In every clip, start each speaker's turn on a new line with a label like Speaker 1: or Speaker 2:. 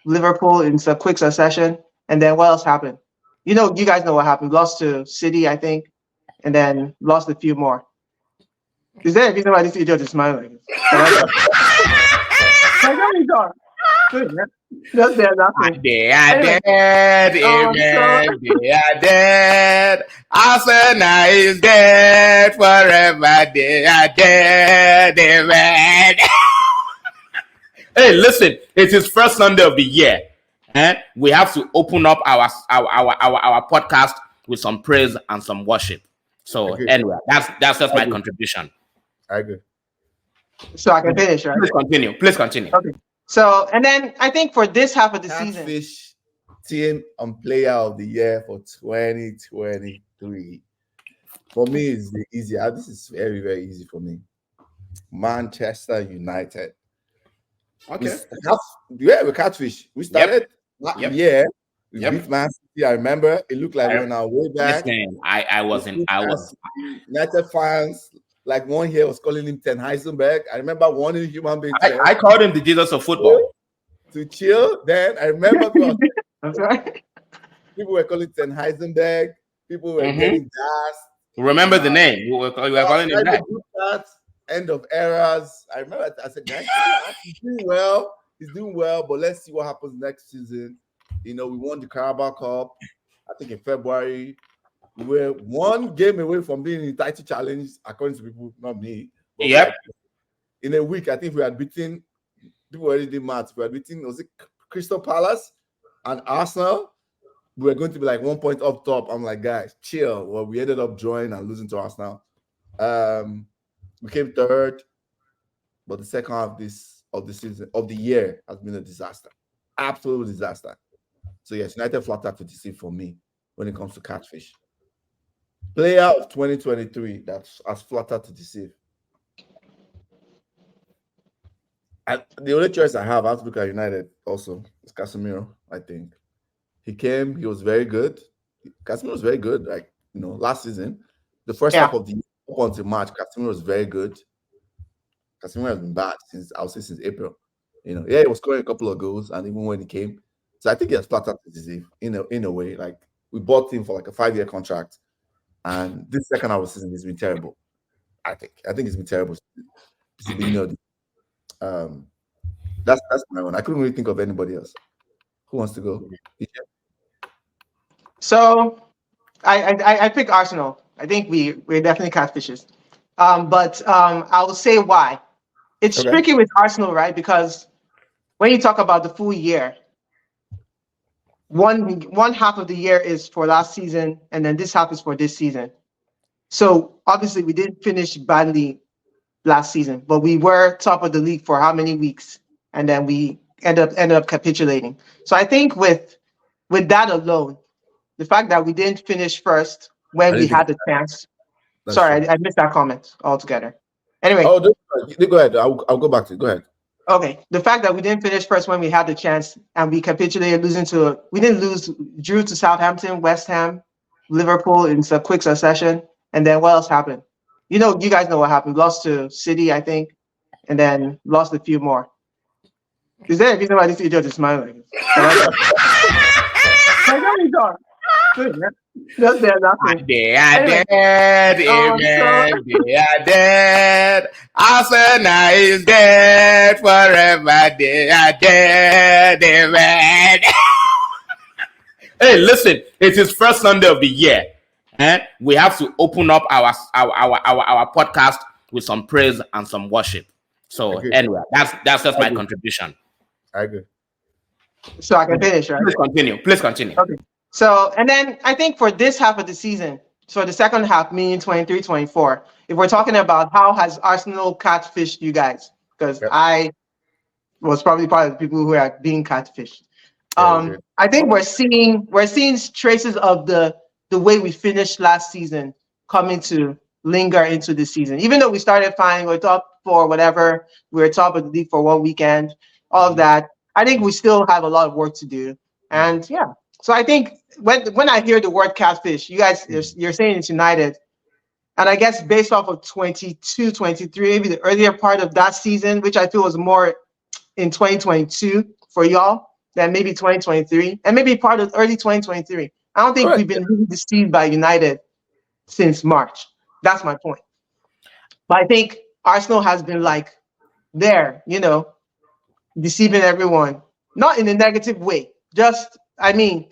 Speaker 1: Liverpool in a quick succession. And then what else happened? You guys know what happened. Lost to City, I think, and then lost a few more. Is there a reason why this idiot is smiling? Like, let me talk. Just there, nothing.
Speaker 2: They are
Speaker 1: Anyway,
Speaker 2: dead, amen. They are dead. Arsenal is dead forever. They are dead, amen. Hey, listen, it is first Sunday of the year. We have to open up our podcast with some praise and some worship. So anyway, that's just my contribution.
Speaker 3: I agree.
Speaker 1: So I can finish, right?
Speaker 2: Please continue.
Speaker 1: Okay. So, and then I think for this half of the season,
Speaker 3: Catfish team and player of the year for 2023. For me, it's the easier. This is very, very easy for me. Manchester United.
Speaker 2: Okay.
Speaker 3: We catfish. We started last year. We beat Man City. I remember it looked like we were on our way back.
Speaker 2: Listen, I was
Speaker 3: United fans. Like one here was calling him Ten Heisenberg. I remember warning human beings.
Speaker 2: I called him the Jesus of football.
Speaker 3: To chill. Then I remember
Speaker 1: that's right.
Speaker 3: people were calling Ten Heisenberg. People were getting gassed.
Speaker 2: Remember the name? We were calling him that.
Speaker 3: End of eras. I remember I said, guys, he's doing well. He's doing well, but let's see what happens next season. We won the Carabao Cup, I think in February. We were one game away from being in the title challenge, according to people, not me.
Speaker 2: Yep.
Speaker 3: In a week, I think we had beaten, people already did maths. We had beaten, was it Crystal Palace and Arsenal? We were going to be like 1 point up top. I'm like, guys, chill. Well, we ended up drawing and losing to Arsenal. We came third, but the second half of the year has been a disaster. Absolute disaster. So yes, United flattered to deceive for me when it comes to catfish. Player of 2023 that's as flattered to deceive. The only choice I have to look at United also is Casemiro, I think. He came, he was very good. Casemiro was very good, last season. The first half of the year up until March, Casemiro was very good. Casemiro has been bad since April. He was scoring a couple of goals, and even when he came. So I think he has flattered to deceive in a way. Like, we bought him for like a 5-year contract. And this second half of the season has been terrible. I think it's been terrible. That's my one. I couldn't really think of anybody else. Who wants to go?
Speaker 1: So I pick Arsenal. I think we're definitely catfishes. But I will say why. It's tricky with Arsenal, right? Because when you talk about the full year, one half of the year is for last season, and then this half is for this season. So obviously we didn't finish badly last season, but we were top of the league for how many weeks, and then we ended up capitulating. So I think with that alone, the fact that we didn't finish first when we had the chance. Sorry, I missed that comment altogether. Anyway.
Speaker 3: Oh, go ahead. I'll go back to it. Go ahead.
Speaker 1: Okay, the fact that we didn't finish first when we had the chance and we capitulated, drew to Southampton, West Ham, Liverpool in a quick succession, and then what else happened? You guys know what happened. Lost to City, I think, and then lost a few more. Is there a reason why this idiot is smiling? Just there, nothing.
Speaker 2: They are dead, amen. They are dead. Arsenal is dead forever. They are dead, amen. Hey, listen, it is first Sunday of the year. We have to open up our podcast with some praise and some worship. So anyway, that's just my contribution.
Speaker 3: I agree.
Speaker 1: So I can finish, right?
Speaker 2: Please continue.
Speaker 1: Okay. So, and then I think for this half of the season, so the second half, meaning 23-24, if we're talking about how has Arsenal catfished you guys, because I was probably part of the people who are being catfished. I think we're seeing traces of the way we finished last season coming to linger into this season. Even though we started fine, we're top 4, whatever, we were top of the league for one weekend, all of that. I think we still have a lot of work to do. And so I think when I hear the word catfish, you guys, you're saying it's United. And I guess based off of 22, 23, maybe the earlier part of that season, which I feel was more in 2022 for y'all, than maybe 2023 and maybe part of early 2023. I don't think we've been really deceived by United since March. That's my point. But I think Arsenal has been like there, deceiving everyone. Not in a negative way. Just, it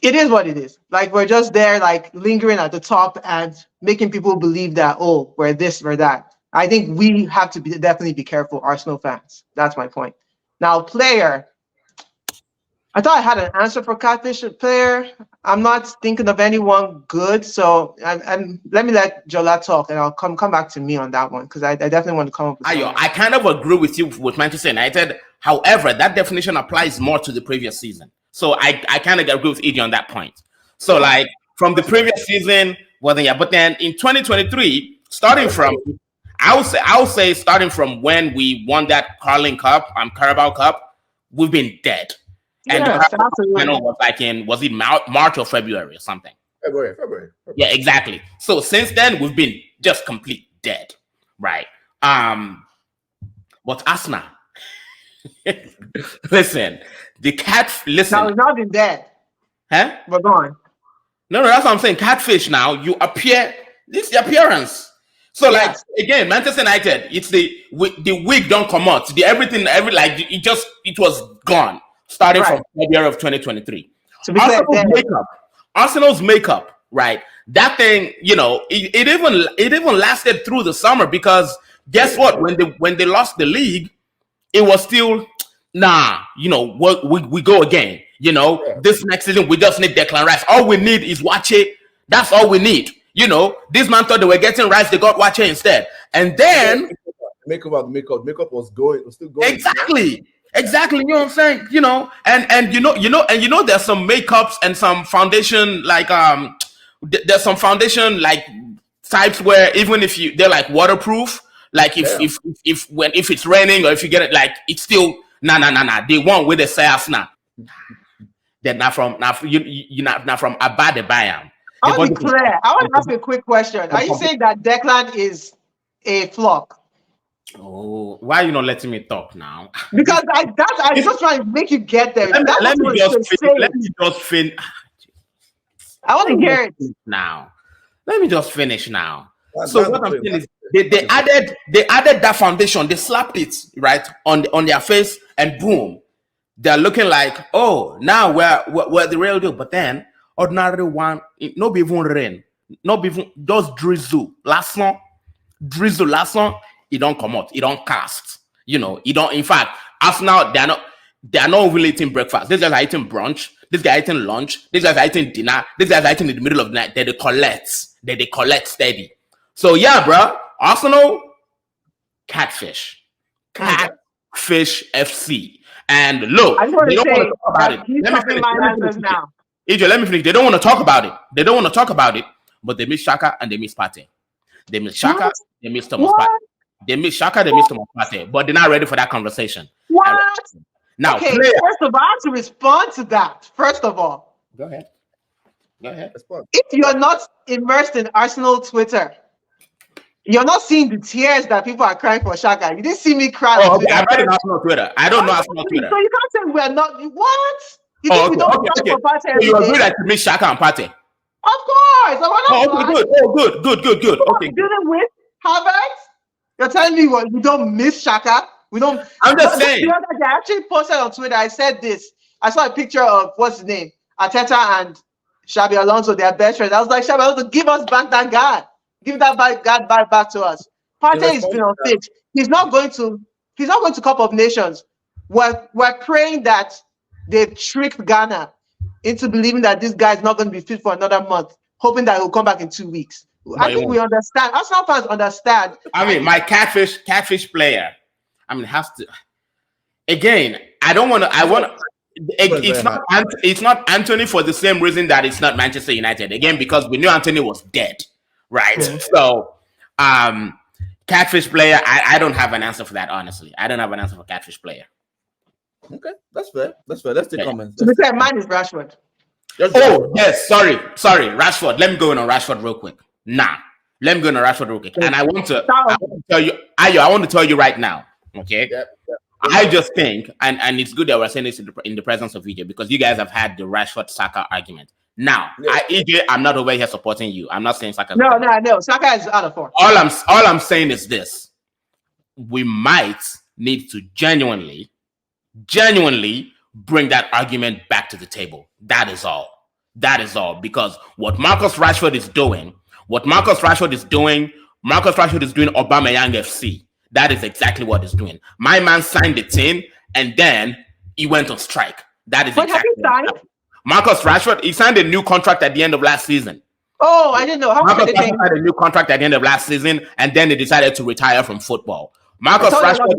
Speaker 1: is what it is. Like, we're just there, like, lingering at the top and making people believe that, oh, we're this, we're that. I think we have to definitely be careful, Arsenal fans. That's my point. Now, player, I thought I had an answer for catfish player. I'm not thinking of anyone good, so and let me let Jola talk, and I'll come back to me on that one because I definitely want to come up with
Speaker 2: Ayo, I kind of agree with you with Manchester United. However, that definition applies more to the previous season. So I kind of agree with Eejay on that point. So like from the previous season, but then in 2023, starting from I would say starting from when we won that Carabao Cup, we've been dead. And
Speaker 1: yes,
Speaker 2: the final was was it March or February or something?
Speaker 3: February.
Speaker 2: Yeah, exactly. So since then we've been just complete dead, right? But Arsenal, listen, the cat. Listen,
Speaker 1: now it's not been dead,
Speaker 2: huh?
Speaker 1: But go on.
Speaker 2: No, that's what I'm saying. Catfish. Now you appear. This is the appearance. So like again, Manchester United, it's the wig don't come out. It was gone. Starting from February of 2023. So Arsenal's makeup, right? That thing, it even lasted through the summer because guess what? When they lost the league, it was still we go again. This next season we just need Declan Rice. All we need is Wache. That's all we need. This man thought they were getting Rice, they got Wache instead. And then
Speaker 3: makeup was still going.
Speaker 2: Exactly, you know what I'm saying? And there's some makeups and some foundation there's some foundation like types where even if they're like waterproof, like if it's raining or if you get it like it's still they want with the sales now. They're not from Abade Bayam.
Speaker 1: I want to be clear. I want to ask you a quick question. Are you saying that Declan is a flop?
Speaker 2: Oh, why are you not letting me talk now?
Speaker 1: Because I just trying to make you get there.
Speaker 2: Let me just finish.
Speaker 1: I want to hear it
Speaker 2: now. Let me just finish now. So what I'm saying is they added that foundation. They slapped it right on their face, and boom, they're looking like, oh, now we're the real deal. But then ordinary one, no be even rain, no be even just drizzle last one. It don't come out. It don't cast. It don't. In fact, Arsenal, they're not really eating breakfast. These guys are eating brunch. This guy eating lunch. These guys are eating dinner. These guys are eating in the middle of the night. They collect steady. So yeah, bro. Arsenal, catfish FC. And look,
Speaker 1: I want
Speaker 2: they
Speaker 1: to
Speaker 2: don't
Speaker 1: say
Speaker 2: want to talk about it.
Speaker 1: Let me finish now.
Speaker 2: Eejay, let me finish. They don't want to talk about it. But they miss Shaka and they miss Partey. They miss Shaka. They miss Thomas Partey. They miss Shaka, they miss Thomas Partey, but they're not ready for that conversation.
Speaker 1: What?
Speaker 2: Now,
Speaker 1: okay, first of all, I have to respond to that. First of all,
Speaker 2: go ahead.
Speaker 1: If you're not immersed in Arsenal Twitter, you're not seeing the tears that people are crying for Shaka. You didn't see me cry.
Speaker 2: Oh, okay. I'm not in Arsenal Twitter. I don't know Arsenal Twitter.
Speaker 1: So you can't say we're not. What? You think we don't cry for Partey?
Speaker 2: So you agree that you miss Shaka and Partey?
Speaker 1: Of course.
Speaker 2: Good. Okay.
Speaker 1: Dealing with Havertz. You're telling me what we don't miss Shaka? We don't.
Speaker 2: I'm just saying.
Speaker 1: I actually posted on Twitter. I said this. I saw a picture of what's his name, Arteta and Xabi Alonso. Their best friends. I was like, Xabi Alonso, give us back that guy. Give that guy back to us. Partey is still on pitch. He's not going to Cup of Nations. We're praying that they've tricked Ghana into believing that this guy is not going to be fit for another month, hoping that he'll come back in 2 weeks. I think we understand. Arsenal fans understand.
Speaker 2: I mean, my catfish player. I mean, has to. Again, I don't want to. I want to. It's not Anthony for the same reason that it's not Manchester United. Again, because we knew Anthony was dead, right? So, catfish player. I don't have an answer for that. Honestly, I don't have an answer for catfish player.
Speaker 3: Okay, that's fair. Let's take comments.
Speaker 1: To be fair, mine is Rashford.
Speaker 2: Oh yes, sorry, Rashford. Let me go in on Rashford real quick. Let me go on Rashford real quick. And I want to tell you, Ayo, I want to tell you right now, okay? I just think, and it's good that we're saying this in the presence of EJ, because you guys have had the Rashford Saka argument. Now, EJ, I'm not over here supporting you. I'm not saying Saka.
Speaker 1: No. Saka is out of form.
Speaker 2: All I'm saying is this: we might need to genuinely bring that argument back to the table. That is all. Because what Marcus Rashford is doing Marcus Rashford is doing Aubameyang FC. That is exactly what he's doing. My man signed the team and then he went on strike. That is exactly what happened. Marcus Rashford, he signed a new contract at the end of last season.
Speaker 1: Oh, I didn't know. How much did they pay?
Speaker 2: Marcus signed a new contract at the end of last season, and then they decided to retire from football. Marcus Rashford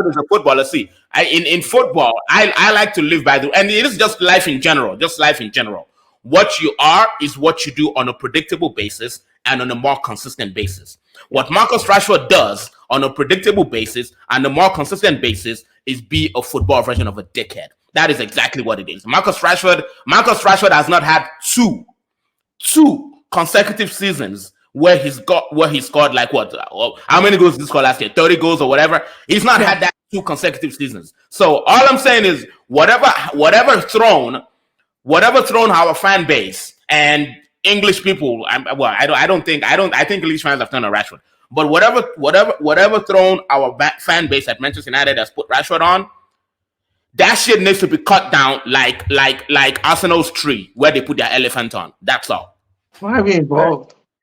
Speaker 2: is a footballer. See, in football, I like to live by and it is just life in general. What you are is what you do on a predictable basis and on a more consistent basis. What Marcus Rashford does on a predictable basis and a more consistent basis is be a football version of a dickhead. That is exactly what it is. Marcus Rashford has not had two consecutive seasons where he scored like what? How many goals did he score last year? 30 goals or whatever. He's not had that 2 consecutive seasons. So all I'm saying is whatever thrown our fan base and English people. I think English fans have turned on Rashford. But whatever thrown our fan base at Manchester United has put Rashford on, that shit needs to be cut down like Arsenal's tree where they put their elephant on. That's all.
Speaker 1: Why are we involved?